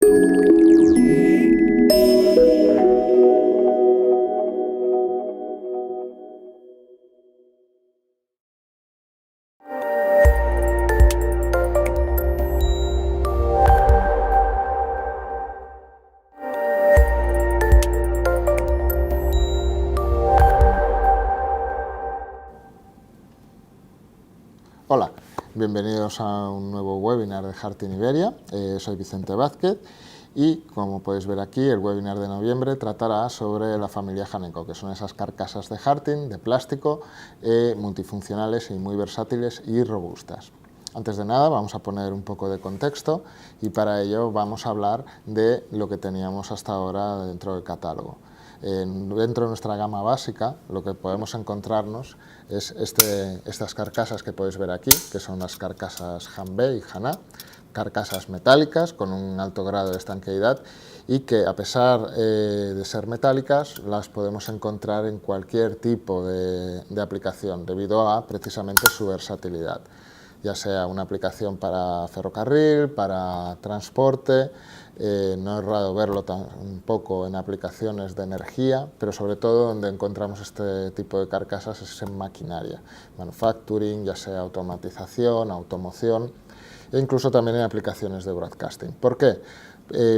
Hola, bienvenidos a un nuevo webinar de Harting Iberia. Soy Vicente Vázquez y, como podéis ver aquí, el webinar de noviembre tratará sobre la familia Haneco, que son esas carcasas de Harting de plástico multifuncionales y muy versátiles y robustas. Antes de nada vamos a poner un poco de contexto y para ello vamos a hablar de lo que teníamos hasta ahora dentro del catálogo. Dentro de nuestra gama básica lo que podemos encontrarnos es estas carcasas que podéis ver aquí, que son las carcasas Hanbei y Hana, carcasas metálicas con un alto grado de estanqueidad y que, a pesar de ser metálicas, las podemos encontrar en cualquier tipo de aplicación debido a precisamente su versatilidad, ya sea una aplicación para ferrocarril, para transporte. No es raro verlo un poco en aplicaciones de energía, pero sobre todo donde encontramos este tipo de carcasas es en maquinaria, manufacturing, ya sea automatización, automoción e incluso también en aplicaciones de broadcasting. ¿Por qué?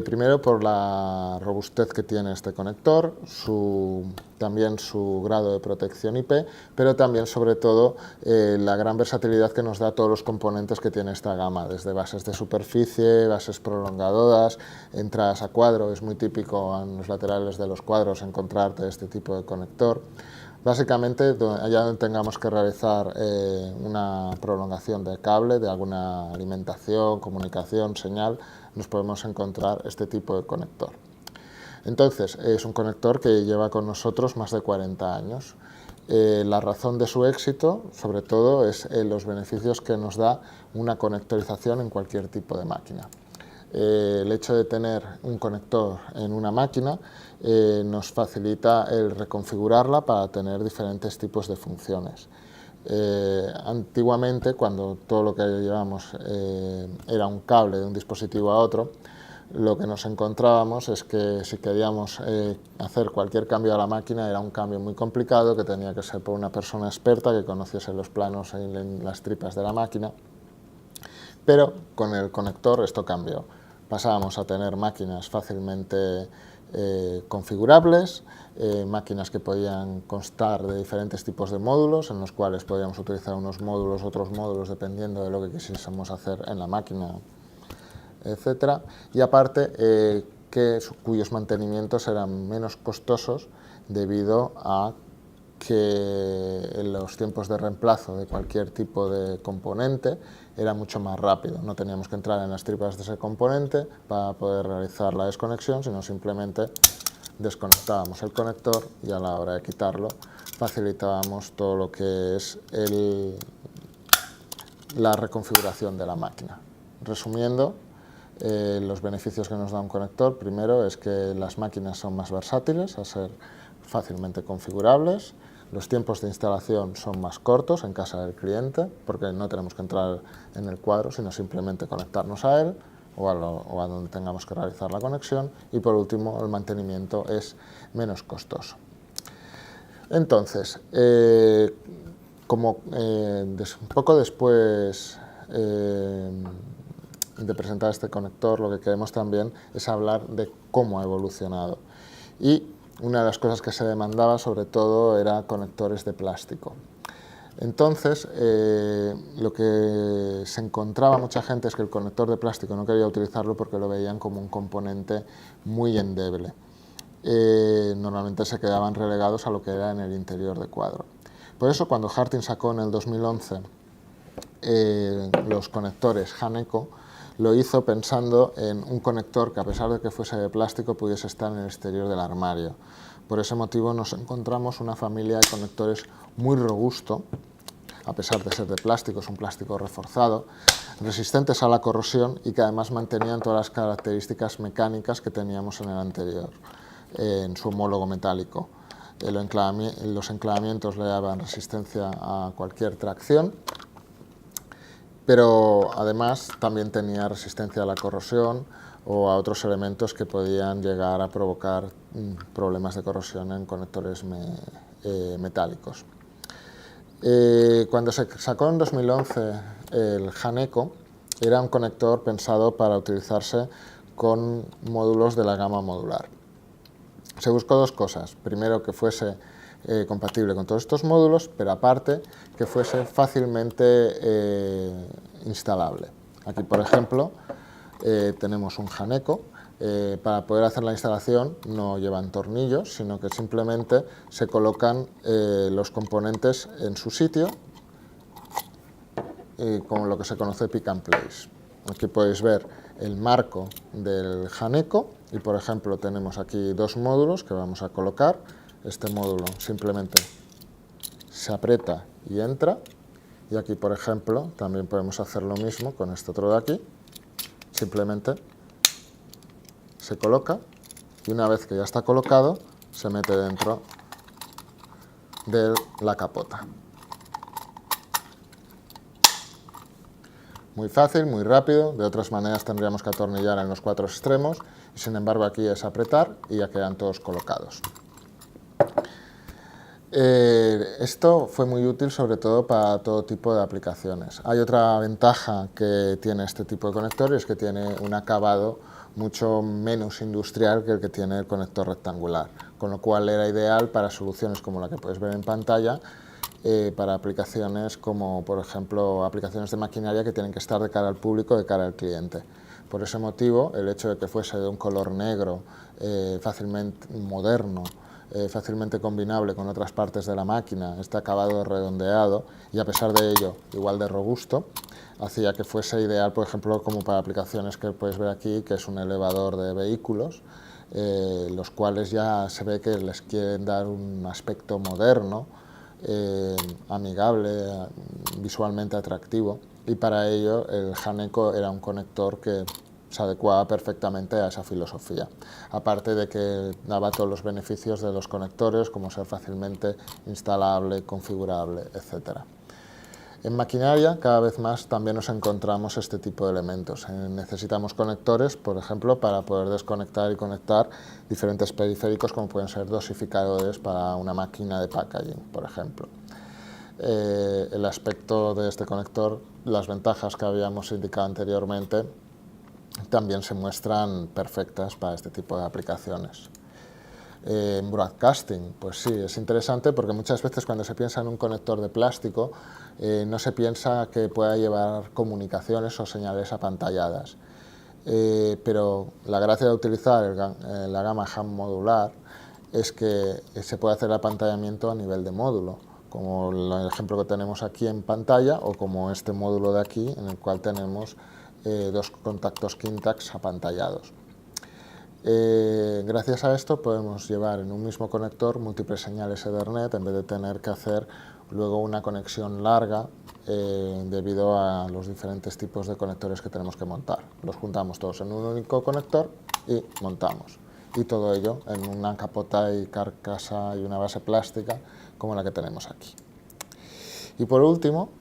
Primero por la robustez que tiene este conector, también su grado de protección IP, pero también sobre todo la gran versatilidad que nos da todos los componentes que tiene esta gama, desde bases de superficie, bases prolongadoras, entradas a cuadro. Es muy típico en los laterales de los cuadros encontrarte este tipo de conector. Básicamente, allá donde tengamos que realizar una prolongación de cable, de alguna alimentación, comunicación, señal, nos podemos encontrar este tipo de conector. Entonces, es un conector que lleva con nosotros más de 40 años. La razón de su éxito, sobre todo, es los beneficios que nos da una conectorización en cualquier tipo de máquina. El hecho de tener un conector en una máquina nos facilita el reconfigurarla para tener diferentes tipos de funciones. Antiguamente, cuando todo lo que llevábamos era un cable de un dispositivo a otro, lo que nos encontrábamos es que si queríamos hacer cualquier cambio a la máquina era un cambio muy complicado, que tenía que ser por una persona experta que conociese los planos en las tripas de la máquina, pero con el conector esto cambió. Pasábamos a tener máquinas fácilmente configurables, máquinas que podían constar de diferentes tipos de módulos, en los cuales podíamos utilizar unos módulos, otros módulos, dependiendo de lo que quisiésemos hacer en la máquina, etcétera. Y aparte, cuyos mantenimientos eran menos costosos debido a que en los tiempos de reemplazo de cualquier tipo de componente era mucho más rápido. No teníamos que entrar en las tripas de ese componente para poder realizar la desconexión, sino simplemente desconectábamos el conector y a la hora de quitarlo facilitábamos todo lo que es la reconfiguración de la máquina. Resumiendo, los beneficios que nos da un conector, primero es que las máquinas son más versátiles, a ser fácilmente configurables. Los tiempos de instalación son más cortos en casa del cliente, porque no tenemos que entrar en el cuadro, sino simplemente conectarnos a él o a donde tengamos que realizar la conexión. Y por último, el mantenimiento es menos costoso. Entonces, un poco después de presentar este conector, lo que queremos también es hablar de cómo ha evolucionado. Y una de las cosas que se demandaba sobre todo era conectores de plástico. Entonces, lo que se encontraba mucha gente es que el conector de plástico no quería utilizarlo porque lo veían como un componente muy endeble. Normalmente se quedaban relegados a lo que era en el interior de cuadro. Por eso, cuando Harting sacó en el 2011 los conectores Haneco, lo hizo pensando en un conector que, a pesar de que fuese de plástico, pudiese estar en el exterior del armario. Por ese motivo nos encontramos una familia de conectores muy robusto, a pesar de ser de plástico, es un plástico reforzado, resistentes a la corrosión y que además mantenían todas las características mecánicas que teníamos en el anterior, en su homólogo metálico. Los enclavamientos le daban resistencia a cualquier tracción pero además también tenía resistencia a la corrosión o a otros elementos que podían llegar a provocar problemas de corrosión en conectores metálicos. Cuando se sacó en 2011 el Haneco, era un conector pensado para utilizarse con módulos de la gama modular. Se buscó dos cosas. Primero, que fuese compatible con todos estos módulos, pero aparte que fuese fácilmente instalable. Aquí, por ejemplo, tenemos un Haneco. Para poder hacer la instalación no llevan tornillos, sino que simplemente se colocan los componentes en su sitio, con lo que se conoce pick and place. Aquí podéis ver el marco del Haneco y, por ejemplo, tenemos aquí dos módulos que vamos a colocar. Este módulo simplemente se aprieta y entra, y aquí, por ejemplo, también podemos hacer lo mismo con este otro de aquí. Simplemente se coloca y una vez que ya está colocado se mete dentro de la capota. Muy fácil, muy rápido. De otras maneras tendríamos que atornillar en los cuatro extremos y, sin embargo, aquí es apretar y ya quedan todos colocados. Esto fue muy útil sobre todo para todo tipo de aplicaciones. Hay otra ventaja que tiene este tipo de conector, y es que tiene un acabado mucho menos industrial que el que tiene el conector rectangular, con lo cual era ideal para soluciones como la que puedes ver en pantalla, para aplicaciones como, por ejemplo, aplicaciones de maquinaria que tienen que estar de cara al público, de cara al cliente. Por ese motivo, el hecho de que fuese de un color negro, fácilmente moderno, fácilmente combinable con otras partes de la máquina, este acabado redondeado y, a pesar de ello, igual de robusto, hacía que fuese ideal, por ejemplo, como para aplicaciones que puedes ver aquí, que es un elevador de vehículos, los cuales ya se ve que les quieren dar un aspecto moderno, amigable, visualmente atractivo, y para ello el Haneco era un conector que se adecuaba perfectamente a esa filosofía, aparte de que daba todos los beneficios de los conectores, como ser fácilmente instalable, configurable, etc. En maquinaria, cada vez más también nos encontramos este tipo de elementos. Necesitamos conectores, por ejemplo, para poder desconectar y conectar diferentes periféricos, como pueden ser dosificadores para una máquina de packaging, por ejemplo. El aspecto de este conector, las ventajas que habíamos indicado anteriormente, también se muestran perfectas para este tipo de aplicaciones. En broadcasting, pues sí, es interesante porque muchas veces cuando se piensa en un conector de plástico no se piensa que pueda llevar comunicaciones o señales apantalladas. Pero la gracia de utilizar la gama HAM modular es que se puede hacer el apantallamiento a nivel de módulo, como el ejemplo que tenemos aquí en pantalla, o como este módulo de aquí, en el cual tenemos dos contactos Kintax apantallados. Gracias a esto podemos llevar en un mismo conector múltiples señales Ethernet en vez de tener que hacer luego una conexión larga debido a los diferentes tipos de conectores que tenemos que montar. Los juntamos todos en un único conector y montamos. Y todo ello en una capota y carcasa y una base plástica como la que tenemos aquí. Y por último,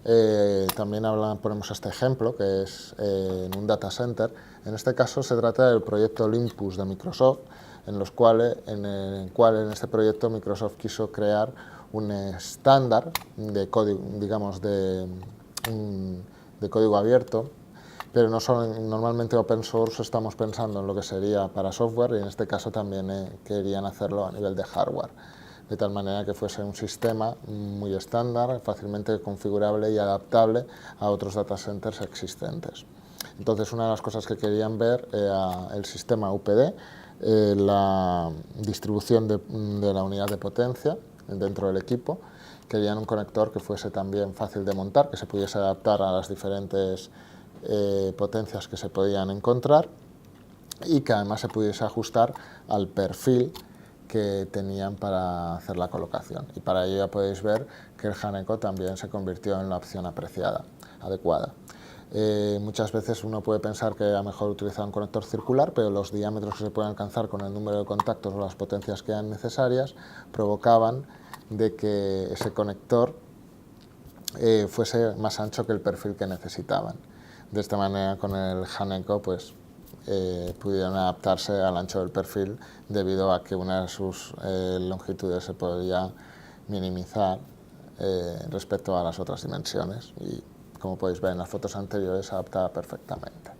también ponemos este ejemplo, que es en un data center. En este caso se trata del proyecto Olympus de Microsoft, en el cual en este proyecto Microsoft quiso crear un estándar de código, digamos, de código abierto, pero no son normalmente open source, estamos pensando en lo que sería para software, y en este caso también querían hacerlo a nivel de hardware, de tal manera que fuese un sistema muy estándar, fácilmente configurable y adaptable a otros data centers existentes. Entonces, una de las cosas que querían ver era el sistema UPD, la distribución de la unidad de potencia dentro del equipo. Querían un conector que fuese también fácil de montar, que se pudiese adaptar a las diferentes potencias que se podían encontrar, y que además se pudiese ajustar al perfil que tenían para hacer la colocación. Y para ello ya podéis ver que el Haneco también se convirtió en la opción adecuada. Muchas veces uno puede pensar que era mejor utilizar un conector circular, pero los diámetros que se pueden alcanzar con el número de contactos o las potencias que eran necesarias provocaban de que ese conector fuese más ancho que el perfil que necesitaban. De esta manera, con el Haneco, pues pudieron adaptarse al ancho del perfil debido a que una de sus longitudes se podía minimizar respecto a las otras dimensiones y, como podéis ver en las fotos anteriores, se adaptaba perfectamente.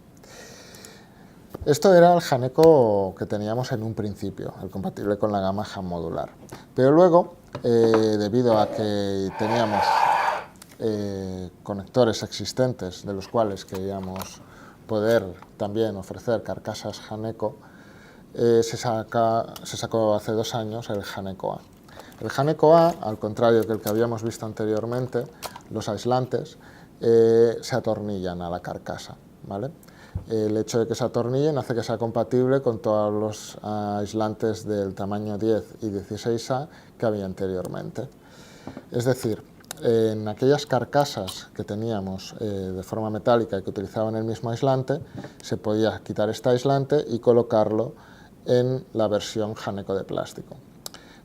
Esto era el Haneco que teníamos en un principio, el compatible con la gama Han modular. Pero luego, debido a que teníamos conectores existentes de los cuales queríamos poder también ofrecer carcasas Haneco, se sacó hace 2 años el Haneco A. El Haneco A, al contrario que el que habíamos visto anteriormente, los aislantes se atornillan a la carcasa, ¿vale? El hecho de que se atornillen hace que sea compatible con todos los aislantes del tamaño 10 y 16A que había anteriormente. Es decir, en aquellas carcasas que teníamos de forma metálica y que utilizaban el mismo aislante, se podía quitar este aislante y colocarlo en la versión Haneco de plástico.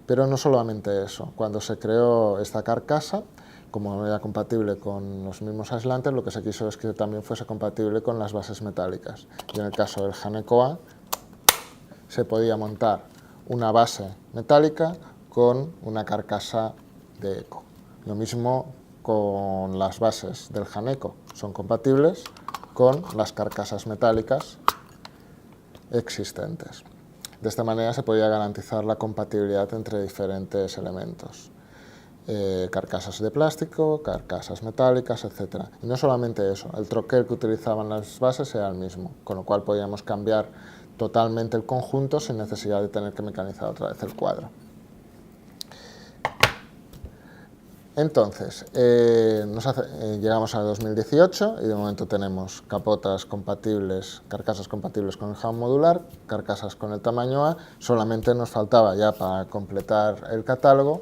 Pero no solamente eso, cuando se creó esta carcasa, como era compatible con los mismos aislantes, lo que se quiso es que también fuese compatible con las bases metálicas. Y en el caso del Haneco A, se podía montar una base metálica con una carcasa de eco. Lo mismo con las bases del Haneco, son compatibles con las carcasas metálicas existentes. De esta manera se podía garantizar la compatibilidad entre diferentes elementos. Carcasas de plástico, carcasas metálicas, etc. Y no solamente eso, el troquel que utilizaban las bases era el mismo, con lo cual podíamos cambiar totalmente el conjunto sin necesidad de tener que mecanizar otra vez el cuadro. Entonces, llegamos a 2018 y de momento tenemos capotas compatibles, carcasas compatibles con el Han modular, carcasas con el tamaño A. Solamente nos faltaba ya para completar el catálogo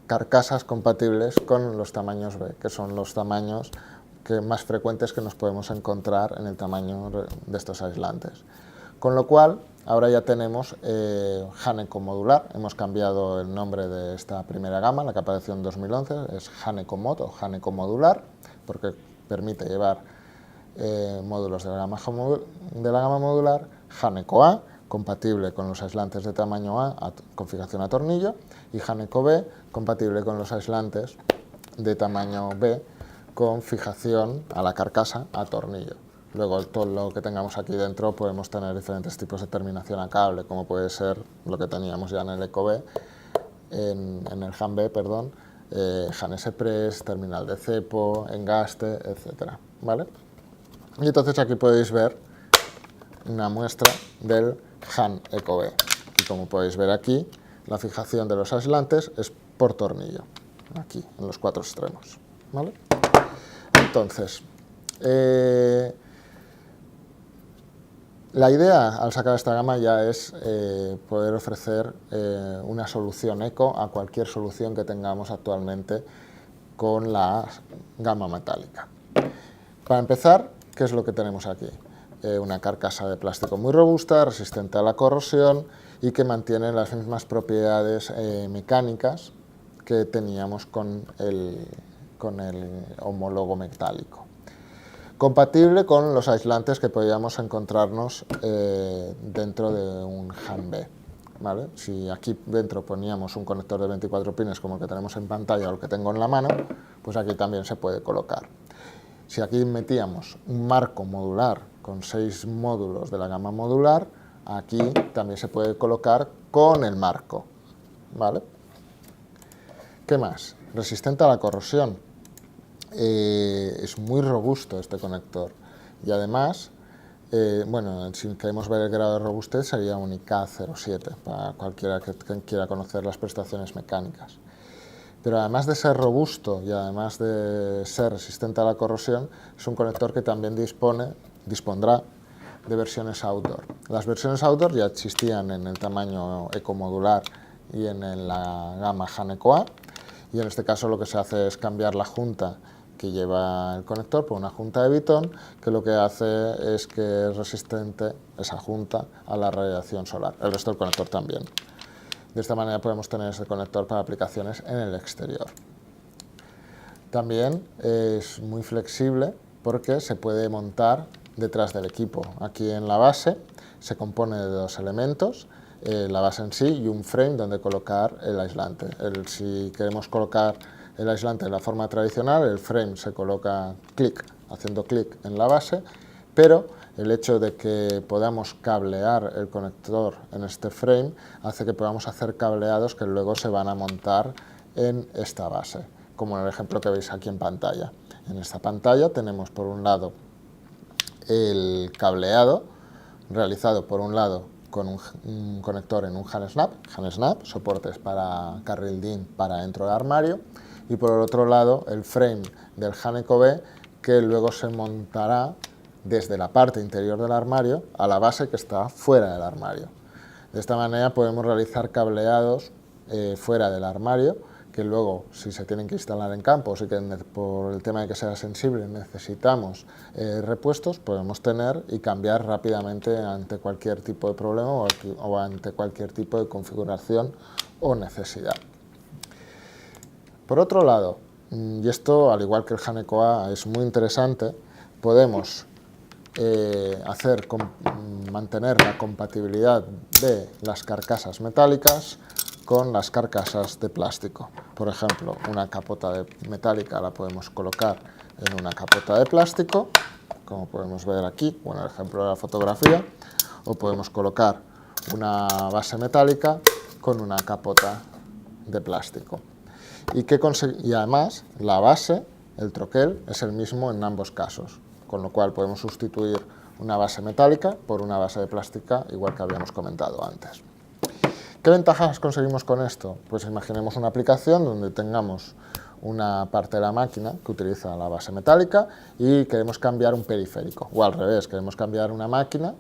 carcasas compatibles con los tamaños B, que son los tamaños más frecuentes que nos podemos encontrar en el tamaño de estos aislantes. Con lo cual, ahora ya tenemos Haneco modular. Hemos cambiado el nombre de esta primera gama, la que apareció en 2011, es Haneco Mod o Haneco modular, porque permite llevar módulos de la gama modular. Haneco A, compatible con los aislantes de tamaño A, configuración a tornillo, y Haneco B, compatible con los aislantes de tamaño B, con fijación a la carcasa a tornillo. Luego, todo lo que tengamos aquí dentro podemos tener diferentes tipos de terminación a cable, como puede ser lo que teníamos ya en el Eco B, en el Han B, perdón, Han S-Press, terminal de cepo, engaste, etc. ¿Vale? Y entonces aquí podéis ver una muestra del Han Eco B. Y como podéis ver aquí, la fijación de los aislantes es por tornillo, aquí, en los 4 extremos. ¿Vale? Entonces, la idea al sacar esta gama ya es poder ofrecer una solución eco a cualquier solución que tengamos actualmente con la gama metálica. Para empezar, ¿qué es lo que tenemos aquí? Una carcasa de plástico muy robusta, resistente a la corrosión y que mantiene las mismas propiedades mecánicas que teníamos con el homólogo metálico. Compatible con los aislantes que podíamos encontrarnos dentro de un Han B. ¿Vale? Si aquí dentro poníamos un conector de 24 pines como el que tenemos en pantalla o el que tengo en la mano, pues aquí también se puede colocar. Si aquí metíamos un marco modular con 6 módulos de la gama modular, aquí también se puede colocar con el marco. ¿Vale? ¿Qué más? Resistente a la corrosión. Es muy robusto este conector y además, bueno, si queremos ver el grado de robustez sería un IK07 para cualquiera que quiera conocer las prestaciones mecánicas. Pero además de ser robusto y además de ser resistente a la corrosión, es un conector que también dispondrá de versiones outdoor. Las versiones outdoor ya existían en el tamaño ecomodular y en la gama Haneco A, y en este caso lo que se hace es cambiar la junta que lleva el conector por una junta de Viton, que lo que hace es que es resistente esa junta a la radiación solar, el resto del conector también. De esta manera podemos tener ese conector para aplicaciones en el exterior. También es muy flexible porque se puede montar detrás del equipo. Aquí en la base se compone de dos elementos, la base en sí y un frame donde colocar el aislante. Si queremos colocar el aislante de la forma tradicional, el frame se coloca haciendo clic en la base, pero el hecho de que podamos cablear el conector en este frame hace que podamos hacer cableados que luego se van a montar en esta base, como en el ejemplo que veis aquí en pantalla. En esta pantalla tenemos por un lado el cableado realizado por un lado con un conector en un HandSnap, soportes para carril DIN para dentro del armario, y por el otro lado el frame del Haneco B, que luego se montará desde la parte interior del armario a la base que está fuera del armario. De esta manera podemos realizar cableados fuera del armario, que luego, si se tienen que instalar en campo, o si por el tema de que sea sensible necesitamos repuestos, podemos tener y cambiar rápidamente ante cualquier tipo de problema o ante cualquier tipo de configuración o necesidad. Por otro lado, y esto al igual que el Haneco A es muy interesante, podemos mantener la compatibilidad de las carcasas metálicas con las carcasas de plástico. Por ejemplo, una capota metálica la podemos colocar en una capota de plástico, como podemos ver aquí, o en el ejemplo de la fotografía, o podemos colocar una base metálica con una capota de plástico. Y además, la base, el troquel, es el mismo en ambos casos, con lo cual podemos sustituir una base metálica por una base de plástica, igual que habíamos comentado antes. ¿Qué ventajas conseguimos con esto? Pues imaginemos una aplicación donde tengamos una parte de la máquina que utiliza la base metálica y queremos cambiar un periférico, o al revés, queremos cambiar una máquina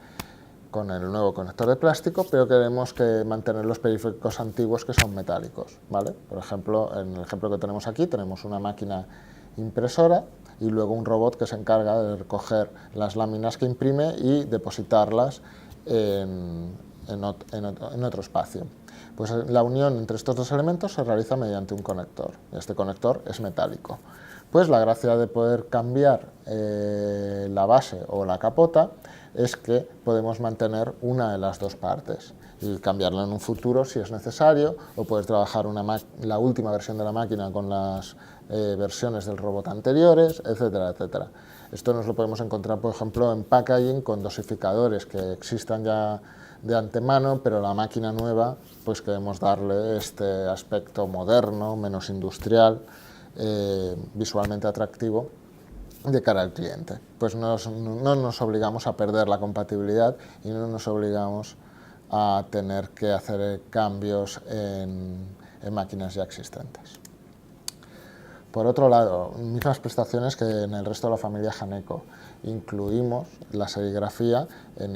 con el nuevo conector de plástico, pero queremos mantener los periféricos antiguos que son metálicos, ¿vale? Por ejemplo, en el ejemplo que tenemos aquí, tenemos una máquina impresora y luego un robot que se encarga de recoger las láminas que imprime y depositarlas en otro espacio. Pues la unión entre estos dos elementos se realiza mediante un conector. Este conector es metálico. Pues la gracia de poder cambiar la base o la capota es que podemos mantener una de las dos partes y cambiarla en un futuro si es necesario, o poder trabajar la última versión de la máquina con las versiones del robot anteriores, etcétera, etcétera. Esto nos lo podemos encontrar, por ejemplo, en packaging con dosificadores que existan ya de antemano, pero la máquina nueva, pues queremos darle este aspecto moderno, menos industrial, visualmente atractivo de cara al cliente. Pues no nos obligamos a perder la compatibilidad y no nos obligamos a tener que hacer cambios en máquinas ya existentes. Por otro lado, mismas prestaciones que en el resto de la familia Haneco. Incluimos la serigrafía en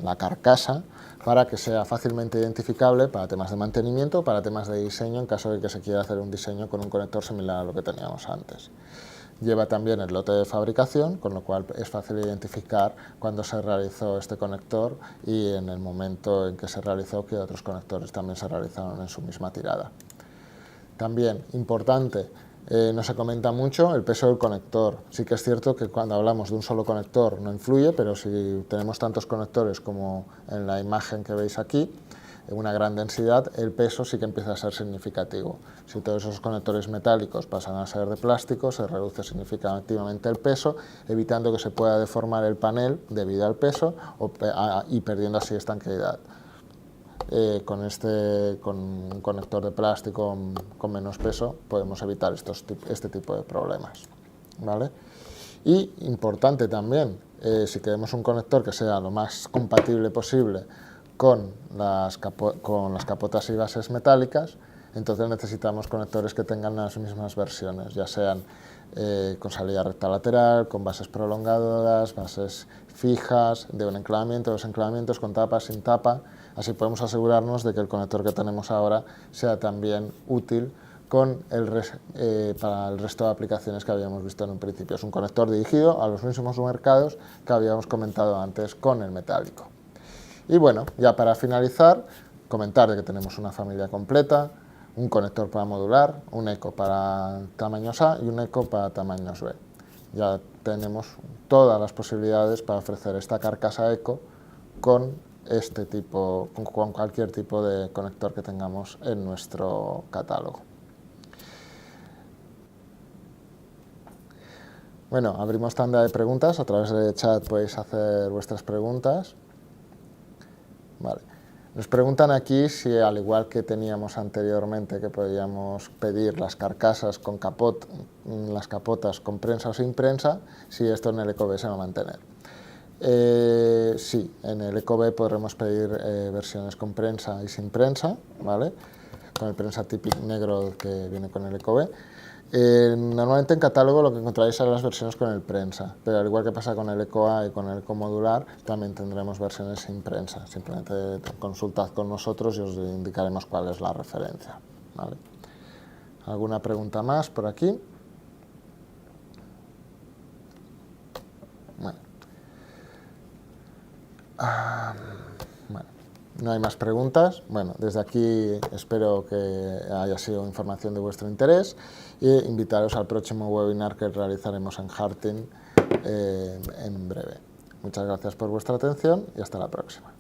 la carcasa para que sea fácilmente identificable para temas de mantenimiento, para temas de diseño, en caso de que se quiera hacer un diseño con un conector similar a lo que teníamos antes. Lleva también el lote de fabricación, con lo cual es fácil identificar cuándo se realizó este conector y en el momento en que se realizó que otros conectores también se realizaron en su misma tirada. También, importante, no se comenta mucho el peso del conector. Sí que es cierto que cuando hablamos de un solo conector no influye, pero si tenemos tantos conectores como en la imagen que veis aquí, una gran densidad, el peso sí que empieza a ser significativo. Si todos esos conectores metálicos pasan a ser de plástico, se reduce significativamente el peso, evitando que se pueda deformar el panel debido al peso y perdiendo así estanqueidad. Con un conector de plástico con menos peso podemos evitar este tipo de problemas, ¿vale? Y importante también, si queremos un conector que sea lo más compatible posible con las capotas y bases metálicas, entonces necesitamos conectores que tengan las mismas versiones, ya sean con salida recta lateral, con bases prolongadoras, bases fijas, de un enclavamiento, dos enclavamientos, con tapa, sin tapa. Así podemos asegurarnos de que el conector que tenemos ahora sea también útil para el resto de aplicaciones que habíamos visto en un principio. Es un conector dirigido a los mismos mercados que habíamos comentado antes con el metálico. Y bueno, ya para finalizar, comentar de que tenemos una familia completa, un conector para modular, un eco para tamaños A y un eco para tamaños B. Ya tenemos todas las posibilidades para ofrecer esta carcasa eco con con cualquier tipo de conector que tengamos en nuestro catálogo. Bueno, abrimos tanda de preguntas. A través del chat podéis hacer vuestras preguntas. Vale. Nos preguntan aquí si, al igual que teníamos anteriormente, que podíamos pedir las carcasas con capot, las capotas con prensa o sin prensa, si esto en el EcoB se va a mantener. Sí, en el EcoB podremos pedir versiones con prensa y sin prensa, ¿vale? Con el prensa típico negro que viene con el EcoB. Normalmente en catálogo lo que encontraréis son las versiones con el prensa, pero al igual que pasa con el EcoA y con el Eco modular, también tendremos versiones sin prensa. Simplemente consultad con nosotros y os indicaremos cuál es la referencia, ¿vale? ¿Alguna pregunta más por aquí? Bueno. Bueno, no hay más preguntas. Bueno, desde aquí espero que haya sido información de vuestro interés e invitaros al próximo webinar que realizaremos en Harting en breve. Muchas gracias por vuestra atención y hasta la próxima.